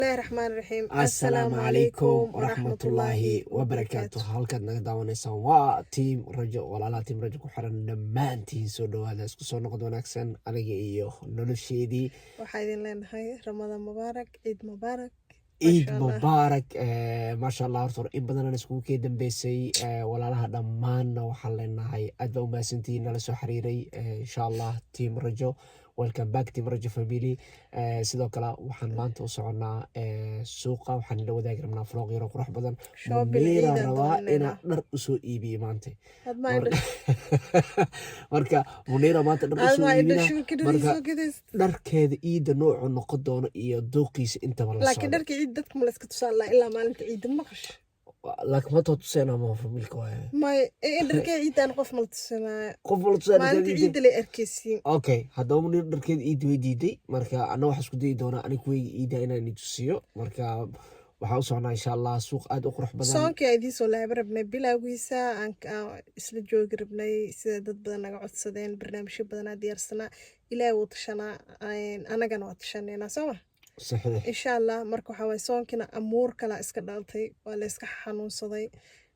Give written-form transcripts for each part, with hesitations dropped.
الرحمن الرحيم السلام عليكم ورحمة الله وبركاته. halkaad naga daawanaysaan waa tiim rajo walaalaha tiim rajo ku xiran dhammaantiin soo dhawaada isku soo noqod wanaagsan aniga iyo nolosheedii waxaa idin leenahay ramadaan mubaarak ciid mubaarak maasha allah horta in badan iskugu kee dambeysay walaalaha dhammaanna waxaan leenahay aad baa u mahadsantihiin nala soo xiriiray insha allah tiim rajo welcome back team rajo family sidoo kale waxaan maanta u soconaa suuqa waxaan la wadaagi rabnaa vlog yar oo qurux badan Munira rabaa inaa dhar u soo iibiyo maanta marka Munira maanta dhar u soo iibina marka dharkeeda iida noocu noqon doono iyo dooqiisa intaba la socdo laakiin dharka iid dadka ma la iska tusaala ilaa maalinta ciid ma qasho laakiin ma tusayna ma familka waay ma dharka ciidan qof ma tusayna maalinta ciid la arkaysiin okay haddaba Munira dharkeeda iid way diiday marka ana wax isku day doona aniga way iida inaan tusiyo marka waxa u soconaa insha Allah suuq aad u qurux badan soonka idin soo laab rabnay bilawgiisa aan isla joogi rabnay sida dad badan naga codsadeen barnaamijyo badan aad diyaarsana ilaahay uu tashana anagana waa tashanayna soo صحيح إن شاء الله مركو حواي صون كنا أمور كلا إسكدالتي ولا إسك حنون صدي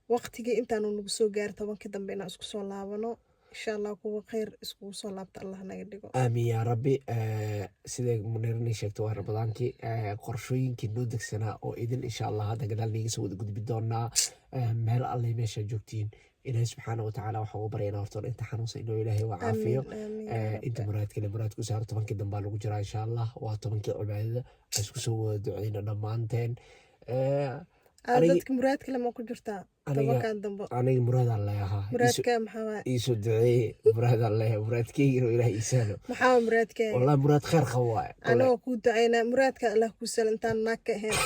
وقت جي أنت أنو نبصو جار طبعا كده بينا إسكو صون لابنو إن شاء الله كوا خير إسكو صون لابت الله نجدكم آمين يا ربي سيدك منيرني شكتوا رمضانكي قرشوين كنودك سنة أو إذن إن شاء الله هذا قدال نيجي سود قد بدونا مهل الله يمشي جوكتين إلهي سبحانه وتعالى وحو برينا ورطون انت حنوص إنه إلهي وعافيه انت مرادك اللي مرادك وسهر طبعا كده نبالو جرا إن شاء الله وطبعا كده عبادة أسكو سوى دعينا نمانتين dadka muraadka lama ku jirtaa tabakan dambo aniga muraad alla yaha muraadka maxaa isu ducee muraad alla muraadkeyga ilaahay isaano maxaa muraadka wallahi muraad khair qawaay anoo ku duceyna muraadka Allah ku salantaan naaka ahayn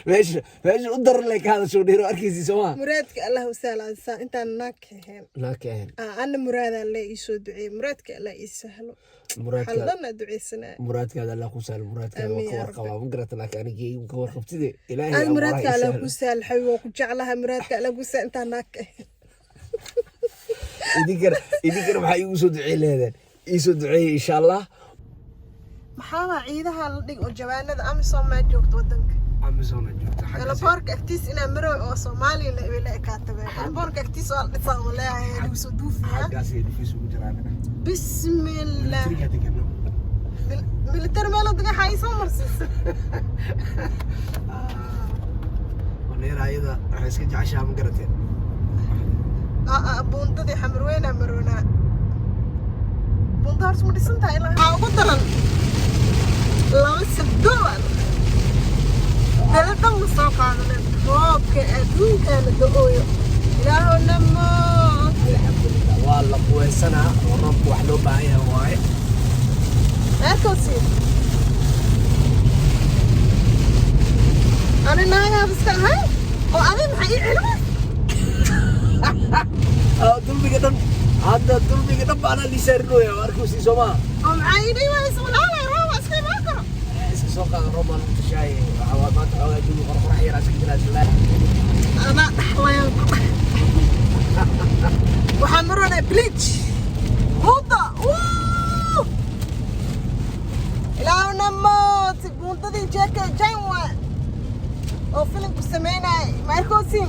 meesha u daran leh ka hadasho dheero arkaysi soo muraadka Allah u salantaan intaan naaka ahayn ana muraad alla isu ducee muraadka Allah isahlo muraadka alla ku sal muraadka waa ka warqaba ma garata laakiin aniga ka warqabtide ilaahay muraadka alla ku sal xayo ku jeclaha muraadka alla ku sal intaan naaka idinkana maxaa igu soo ducey leedeen iisoo duceeyey insha allah maxaa ciidaha la dhig oo jawaanada Amazon ma joogto wadanka Amazon joogto xagga boorka agtiis ina maro oo Soomaaliya la weela ka tabay boorka agtiis oo dhifan walaah lagu soo duufiya xaggaas ay dhifis ugu jiraan بسم الله ملتر ماله دقا حايسة مرسيس ونيرا أيضا حيسك جعشها من قرتين بونتا دي حمروين أمرونا بونتا هرس مرسين تايلا بطلا لا سبدوان ثلاثة مصاقع من الفوق كأدون كان دقويو إلهو نمو الحمد لله والله كويسنا والرب وحلو بايها واي أكوسي أنا نايا بستهاي وأنا محي علمي دولبي قدم هذا دولبي قدم أنا اللي سيرنو يا أركوسي سوما ومعايني ما يسمون الله يروح أسكي ماكرو سوقا روما المتشاي عوامات عوامات جلو غرفة حيرا سكتنا جلال أنا أحوال وحمرنا بليتش موضة اوه إلهو نموت موضة دي جاكا جانوا او فيلم كسمينا ماركوسين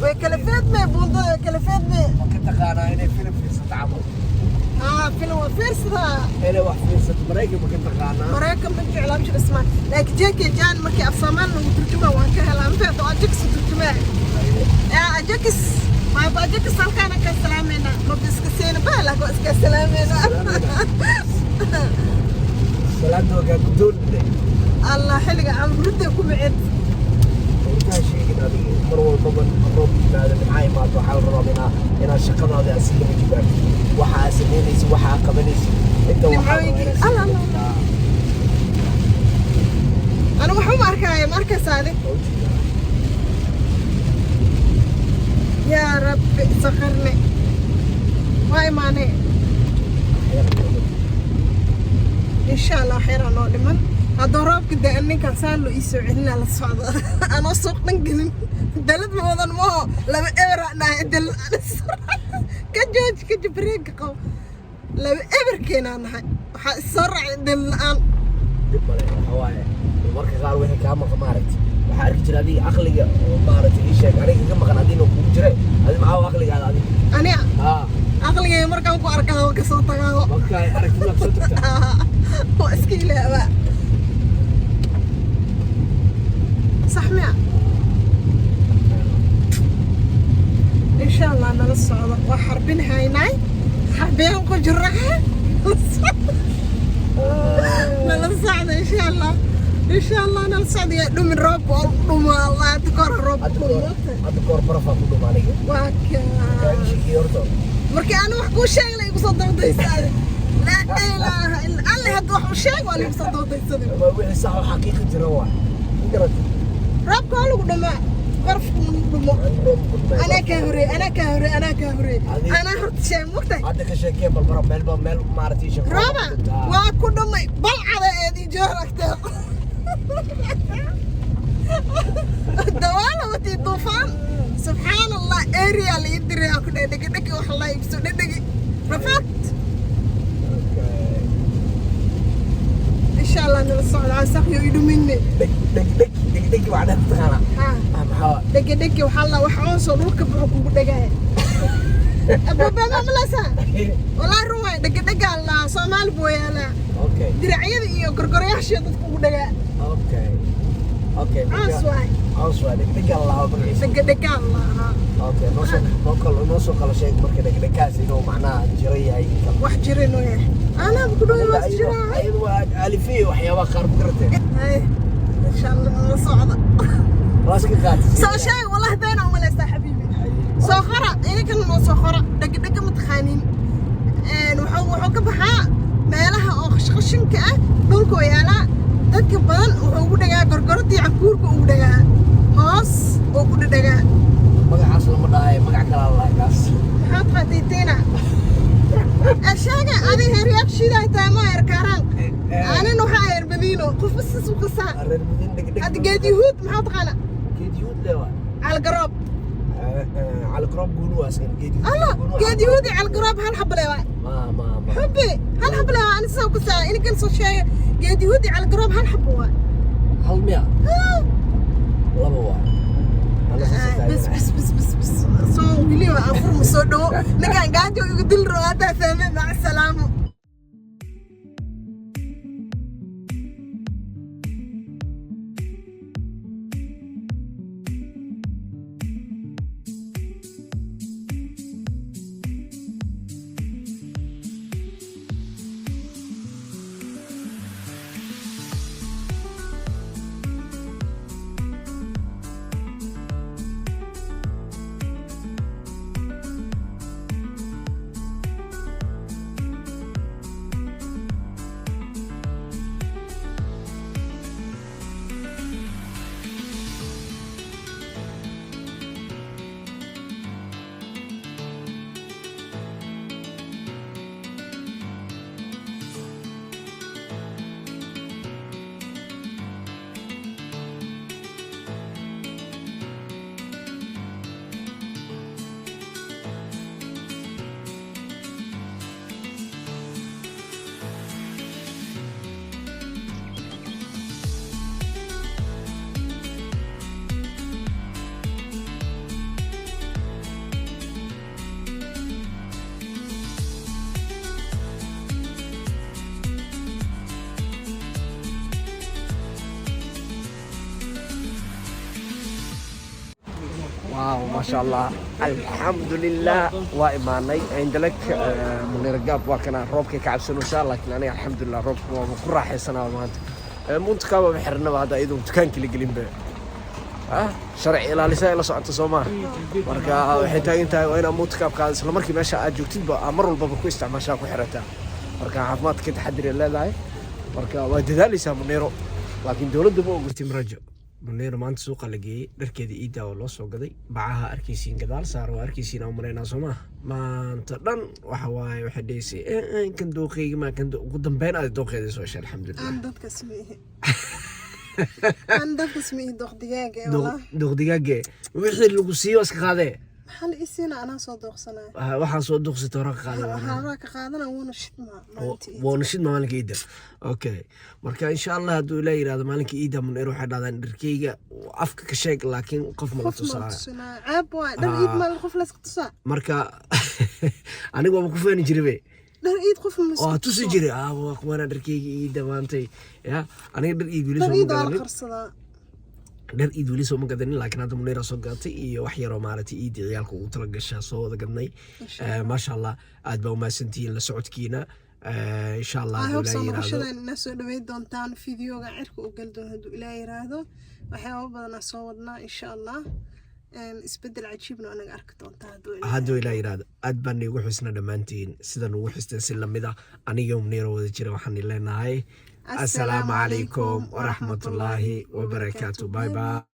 وكلفاتنا موضة كلفاتنا وكنت قانا هنا فيلم فيرسة عمل فيلم فيرسة هنا واحد فيرسة مراكب وكنت قانا مراكب بنجي علامش الاسمان لكن جاكا جان مركي أفصامان وترجمة وانكاها لامفع دو أجاكس ترجمة أجاكس ما باجيك سالكانا كسلامينا ما بيسكسينا بالا كو اسكسلامينا سلام وقا قدون الله حلقة عم رده كمعد وكان شيء كده مروه الضمن الروب هذا معاي ما تحاول رابنا هنا الشقة هذا أسيل من جبال وحا أسمينيسي وحا قبنيسي انت وحا الله أنا وحو ماركا سادي يا رب سخرني واي ماني إن شاء الله خير أنا لمن هذا راب كده إني كان سالو يسوعنا للصعد أنا سوق نقلن دلت موضوع ما لما إبرنا دل كجوج كجبريك قو لما إبر كنا نحن سرع دل الآن dib male waxawaaye marka qaar wixii kaa maqan maaragti waxaa arki jira adiga aqliga oo maaragti ii sheeg aniga ka maqan adina kugu jira adi maxaa aqligaada adiga aniga haa aqligay markaan ku arkaa oo kasoo tagaado marka aragtida soo tagtaa waa iska ilaaba sax miya insha allah nala socdo waa xarbin haynay xarbeen ku jirraha nala socdo insha allah nala socdo ya dhumin roob oo dhumo allah tukor roob hadda koor barafa ku dhumo aniga waa ka markii aan wax ku sheegnay igu soo dawdaysaa la ilaaha illa allah hadda wax u sheeg waa igu soo dawdaysaa waa wixii sax oo xaqiiqi jira waa inkarat roobka lagu dhumaa barafku dhumo أنا كهري أنا هرت شيء مقطع هذا كشيء كيف البرا ميل مارتي شيء رابع وكل ما بل على هذه جهرك تاب الدوالة وتي طوفان سبحان الله أريا اللي يدري أكون دقيقة وحلا يبسو دقيقة رفعت إن شاء الله نوصل على ساقي يدو مني دقيقة وعدها تخانا دقيقة وحلا وحوصل ركب حكم دقيقة أبو بابا ملاسا والله روي دقيقة الله صومال بويا لا أوكي درعية iyo gorgoryaasha dadku ugu dhagaa okay aswaay degdeg Allah okay noo soo kala sheeg marka degdegaas inuu macnaha jira yahay wax jira inuu yahay ana ku dhaw wax jira ayadu waa alifi waxyaaba qaar ku gartay insha Allah la socda raaska qaad soo shay wallahi been oo maleysta habibi soo qara inaka noo soo qara degdeg ma taqaanin wuxuu ka baxaa meelaha oo qashinka ah dhulka yaala dadka badan wuxuu ugu dhagaa gorgoradii cakuurka ugu dhagaa hoos oo ku dhagaa magacaas lama dhahay magac kale la kaas maxaad qadiitina ashaaga adi heeriyad shiday taamo erkaraan aanan waxa erbadino qof bas soo qasaa arbadin degdeg ad geediyuud maxaad qana geediyuud leewa al garab على قراب قولوا أسكن جديد الله جديد على قراب هالحبلة ما حبي هالحبلة أنا سوق ساعة إني كنت شيء جديد على قراب هالحبوة هالمية والله بس صون بلي أفر مصدو نكان قاعد يقدل رواده ثاني مع السلامة واو ما شاء الله الحمد لله وإيماني عندك من رجاب وكنا روبك كعب سنو شاء لكن أنا الحمد لله روبك وكل راح سنة ومانت منتكا بحرنا هذا أيضا كان كل قليل به شرع إلى لسه إلى صعد الصومال مركا حتى أنت وين منتكا بقى سلام مركي ماشى أجوتين بأمر الباب كويس تعمل شاكو حرتها مركا عفمات كنت حدري الله ذاي مركا ودذالي سام نيرو لكن دولة دبوا قلت مرجع منير maanta suuqa la geeyay dharkeeda iida oo loo soo gaday bacaha arkaysiin gadaal saar waa arkaysiin oo mareena Soomaa maanta dhan waxa waaye waxa dheysay kan dooqeyga ma kan ugu dambeyn aad dooqeeda soo heshay alxamdulillah aan dadka smihi dooq digaaga wixii lagu siiyo iska qaade maxaa la isiina anaa soo dooqsanaya waxaa soo duqsatay hore ka qaadan waxaa ka qaadana wuuna shidmaa maalintii ونشد مالك إيدا أوكي مركا إن شاء الله هدو لا يراد مالك إيدا من إيرو حد هذا ندركيجا وعفك كشيك لكن قف ما تصار عيب واحد ده إيد مال الخوف لازم تصار مركا أنا قام كوفين جربي ده إيد خوف من تسجري وأنا ندركيجا إيدا ما أنتي يا أنا ندر إيد وليس إيد على خرصة در إيد وليس هم قدرين لكن هذا من إيرو صقاتي وحيرو مارتي إيد عيالك وترجع الشاسو ذا قدني ما شاء الله أدبوا ما سنتين لسعود كينا إن شاء الله هذا يراهدو الناس اللي دونتان فيديو عرك وقلدون هدو إلى يراهدو وحياة بدنا صورنا إن شاء الله isbedel cajiibna anaga arki doontaa hadduu ilaa yiraahdo aad baan igu xusna dhammaantiin sidan ugu xusteen si lamid ah aniga Muniro wada jira waxaan leenahay assalaamu calaykum waraxmatullaahi wabarakaatuh bye bye